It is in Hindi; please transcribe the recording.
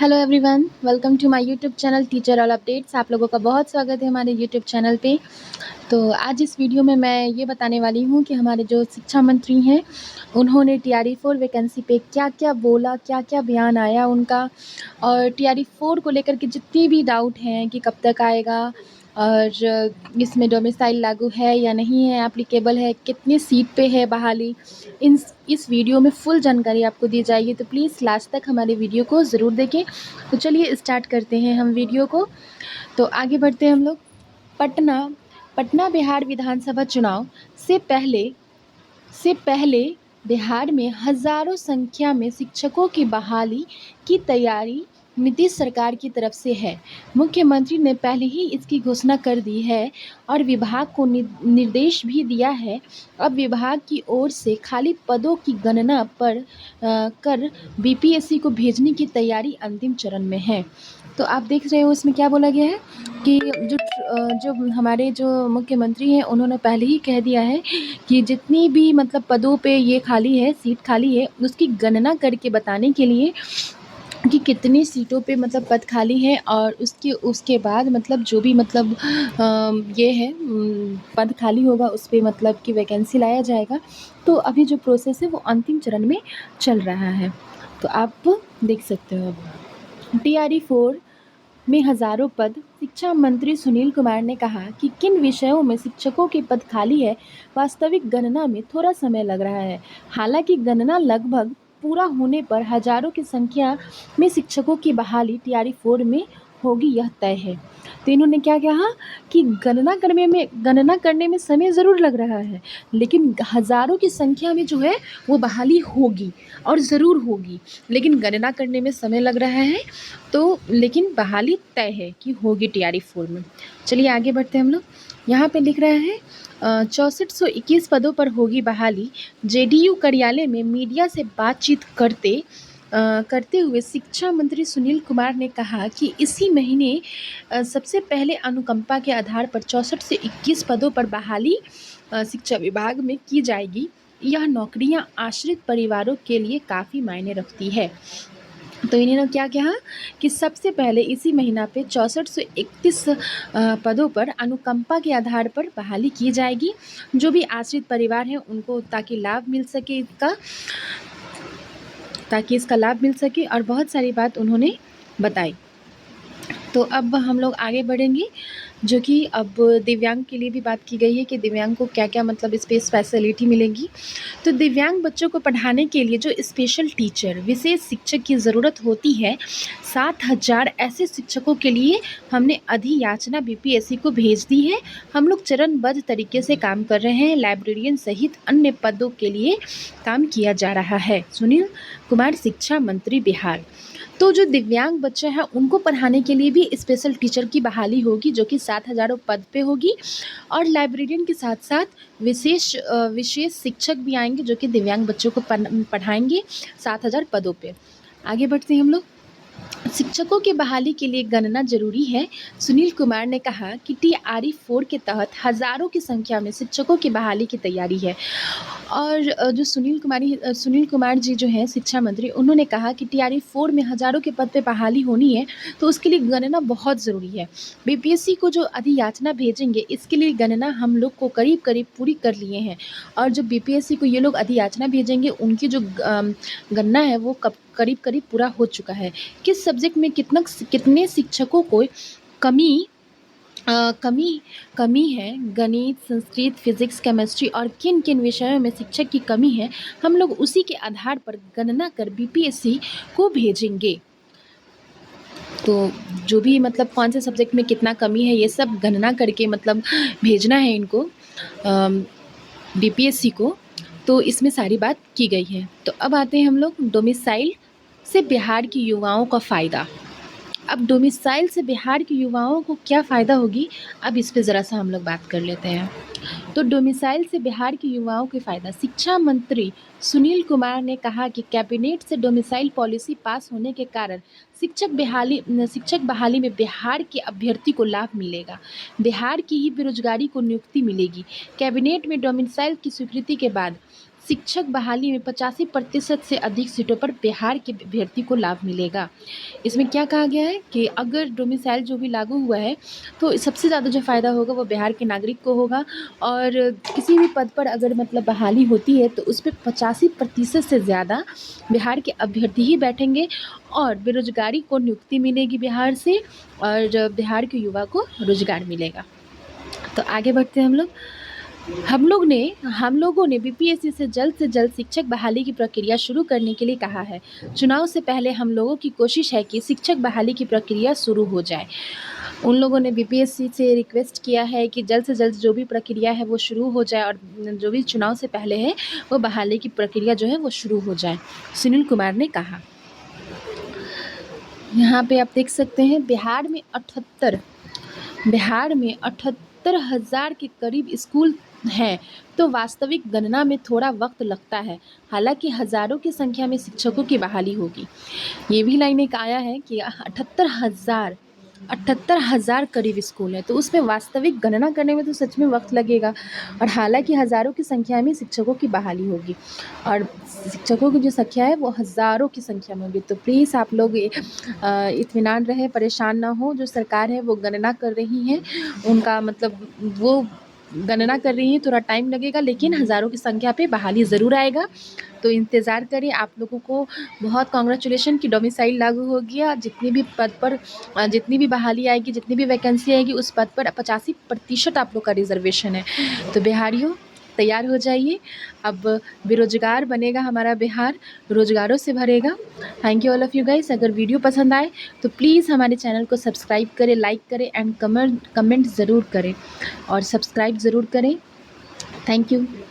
Hello everyone, welcome to my YouTube channel teacher all updates. आप लोगों का बहुत स्वागत है हमारे यूट्यूब चैनल पे। तो आज इस वीडियो में मैं ये बताने वाली हूँ कि हमारे जो शिक्षा मंत्री हैं उन्होंने टीआरई 4 वैकेंसी पे क्या क्या बोला, क्या क्या बयान आया उनका, और टीआरई 4 को लेकर के जितनी भी डाउट हैं कि कब तक आएगा और इसमें डोमिसाइल लागू है या नहीं है, एप्लीकेबल है, कितनी सीट पे है बहाली, इस वीडियो में फुल जानकारी आपको दी जाएगी। तो प्लीज़ लास्ट तक हमारे वीडियो को ज़रूर देखें। तो चलिए स्टार्ट करते हैं हम वीडियो को। तो आगे बढ़ते हैं हम लोग। पटना बिहार विधानसभा चुनाव से पहले बिहार में हजारों संख्या में शिक्षकों की बहाली की तैयारी नीतीश सरकार की तरफ से है। मुख्यमंत्री ने पहले ही इसकी घोषणा कर दी है और विभाग को निर्देश भी दिया है। अब विभाग की ओर से खाली पदों की गणना कर बीपीएससी को भेजने की तैयारी अंतिम चरण में है। तो आप देख रहे हो इसमें क्या बोला गया है कि जो हमारे जो मुख्यमंत्री हैं उन्होंने पहले ही कह दिया है कि जितनी भी मतलब पदों पे ये खाली है, सीट खाली है, उसकी गणना करके बताने के लिए कि कितनी सीटों पे मतलब पद खाली है, और उसके बाद मतलब जो भी मतलब ये है पद खाली होगा उस पे मतलब कि वैकेंसी लाया जाएगा। तो अभी जो प्रोसेस है वो अंतिम चरण में चल रहा है। तो आप देख सकते हो। टीआरई 4 में हजारों पद। शिक्षा मंत्री सुनील कुमार ने कहा कि किन विषयों में शिक्षकों के पद खाली है, वास्तविक गणना में थोड़ा समय लग रहा है। हालांकि गणना लगभग पूरा होने पर हजारों की संख्या में शिक्षकों की बहाली टीआरई 4 में होगी, यह तय है। तो इन्होंने क्या कहा कि गणना करने में समय ज़रूर लग रहा है, लेकिन हज़ारों की संख्या में जो है वो बहाली होगी और ज़रूर होगी, लेकिन गणना करने में समय लग रहा है। तो लेकिन बहाली तय है कि होगी टीआरई 4 में। चलिए आगे बढ़ते हैं हम लोग। यहाँ पे लिख रहा है 6421 पदों पर होगी बहाली। जेडीयू कार्यालय में मीडिया से बातचीत करते हुए शिक्षा मंत्री सुनील कुमार ने कहा कि इसी महीने सबसे पहले अनुकंपा के आधार पर 64 से 21 पदों पर बहाली शिक्षा विभाग में की जाएगी। यह नौकरियां आश्रित परिवारों के लिए काफ़ी मायने रखती है। तो इन्होंने क्या कहा कि सबसे पहले इसी महीना पे 64 से 31 पदों पर अनुकंपा के आधार पर बहाली की जाएगी। जो भी आश्रित परिवार हैं उनको ताकि इसका लाभ मिल सके, और बहुत सारी बात उन्होंने बताई। तो अब हम लोग आगे बढ़ेंगे, जो कि अब दिव्यांग के लिए भी बात की गई है कि दिव्यांग को क्या क्या मतलब इस पे फैसिलिटी मिलेगी। तो दिव्यांग बच्चों को पढ़ाने के लिए जो स्पेशल टीचर, विशेष शिक्षक की ज़रूरत होती है, 7000 ऐसे शिक्षकों के लिए हमने अधियाचना बीपीएससी को भेज दी है। हम लोग चरणबद्ध तरीके से काम कर रहे हैं। लाइब्रेरियन सहित अन्य पदों के लिए काम किया जा रहा है। सुनील कुमार, शिक्षा मंत्री, बिहार। तो जो दिव्यांग बच्चे हैं उनको पढ़ाने के लिए भी स्पेशल टीचर की बहाली होगी, जो कि 7000 पद पे होगी, और लाइब्रेरियन के साथ साथ विशेष शिक्षक भी आएंगे जो कि दिव्यांग बच्चों को पढ़ाएंगे 7000 पदों पे। आगे बढ़ते हैं हम लोग। शिक्षकों की बहाली के लिए गणना जरूरी है। सुनील कुमार ने कहा कि टीआरई 4 के तहत हजारों की संख्या में शिक्षकों की बहाली की तैयारी है। और जो सुनील कुमार जी जो हैं शिक्षा मंत्री, उन्होंने कहा कि टीआरई 4 में हजारों के पद पे बहाली होनी है, तो उसके लिए गणना बहुत ज़रूरी है। बीपीएससी को जो अधियाचना भेजेंगे इसके लिए गणना हम लोग को करीब करीब पूरी कर लिए हैं, और जो बीपीएससी को ये लोग अधियाचना भेजेंगे उनकी जो गणना है वो करीब करीब पूरा हो चुका है। किस सब्जेक्ट में कितने शिक्षकों को कमी है, गणित, संस्कृत, फिजिक्स, केमिस्ट्री, और किन किन विषयों में शिक्षक की कमी है, हम लोग उसी के आधार पर गणना कर बीपीएससी को भेजेंगे। तो जो भी मतलब कौन से सब्जेक्ट में कितना कमी है ये सब गणना करके मतलब भेजना है इनको बीपीएससी को। तो इसमें सारी बात की गई है। तो अब आते हैं हम लोग डोमिसाइल से बिहार की युवाओं का फ़ायदा। अब डोमिसाइल से बिहार के युवाओं को क्या फ़ायदा होगी, अब इस पे ज़रा सा हम लोग बात कर लेते हैं। तो डोमिसाइल से बिहार के युवाओं के फ़ायदा। शिक्षा मंत्री सुनील कुमार ने कहा कि कैबिनेट से डोमिसाइल पॉलिसी पास होने के कारण शिक्षक बहाली में बिहार के अभ्यर्थी को लाभ मिलेगा। बिहार की ही बेरोजगारी को नियुक्ति मिलेगी। कैबिनेट में डोमिसाइल की स्वीकृति के बाद शिक्षक बहाली में 85% से अधिक सीटों पर बिहार के अभ्यर्थी को लाभ मिलेगा। इसमें क्या कहा गया है कि अगर डोमिसाइल जो भी लागू हुआ है तो सबसे ज़्यादा जो फ़ायदा होगा वो बिहार के नागरिक को होगा, और किसी भी पद पर अगर मतलब बहाली होती है तो उस पर 85% से ज़्यादा बिहार के अभ्यर्थी ही बैठेंगे, और बेरोजगारी को नियुक्ति मिलेगी बिहार से, और बिहार के युवा को रोजगार मिलेगा। तो आगे बढ़ते हैं हम लोगों ने बीपीएससी से जल्द शिक्षक बहाली की प्रक्रिया शुरू करने के लिए कहा है। चुनाव से पहले हम लोगों की कोशिश है कि शिक्षक बहाली की प्रक्रिया शुरू हो जाए। उन लोगों ने बीपीएससी से रिक्वेस्ट किया है कि जल्द से जल्द जो भी प्रक्रिया है वो शुरू हो जाए, और जो भी चुनाव से पहले है वो बहाली की प्रक्रिया जो है वो शुरू हो जाए, सुनील कुमार ने कहा। यहाँ पे आप देख सकते हैं बिहार में 78,000 के करीब स्कूल हैं, तो वास्तविक गणना में थोड़ा वक्त लगता है। हालांकि हज़ारों की संख्या में शिक्षकों की बहाली होगी। ये भी लाइन एक आया है कि 78,000 करीब स्कूल है, तो उसमें वास्तविक गणना करने में तो सच में वक्त लगेगा, और हालांकि हज़ारों की संख्या में शिक्षकों की बहाली होगी, और शिक्षकों की जो संख्या है वो हज़ारों की संख्या में होगी। तो प्लीज़ आप लोग इत्मीनान रहे, परेशान ना हो। जो सरकार है वो गणना कर रही है, उनका मतलब वो गणना कर रही है, थोड़ा टाइम लगेगा, लेकिन हज़ारों की संख्या पे बहाली ज़रूर आएगा। तो इंतज़ार करें। आप लोगों को बहुत कांग्रेचुलेशन कि डोमिसाइल लागू हो गया। जितनी भी पद पर जितनी भी बहाली आएगी, जितनी भी वैकेंसी आएगी, उस पद पर 85% आप लोग का रिजर्वेशन है। तो बिहारियों तैयार हो जाइए। अब बेरोजगार बनेगा हमारा बिहार, रोजगारों से भरेगा। Thank you all of you guys. अगर वीडियो पसंद आए तो प्लीज़ हमारे चैनल को सब्सक्राइब करें, लाइक करें एंड कमेंट ज़रूर करें, और सब्सक्राइब ज़रूर करें। Thank you.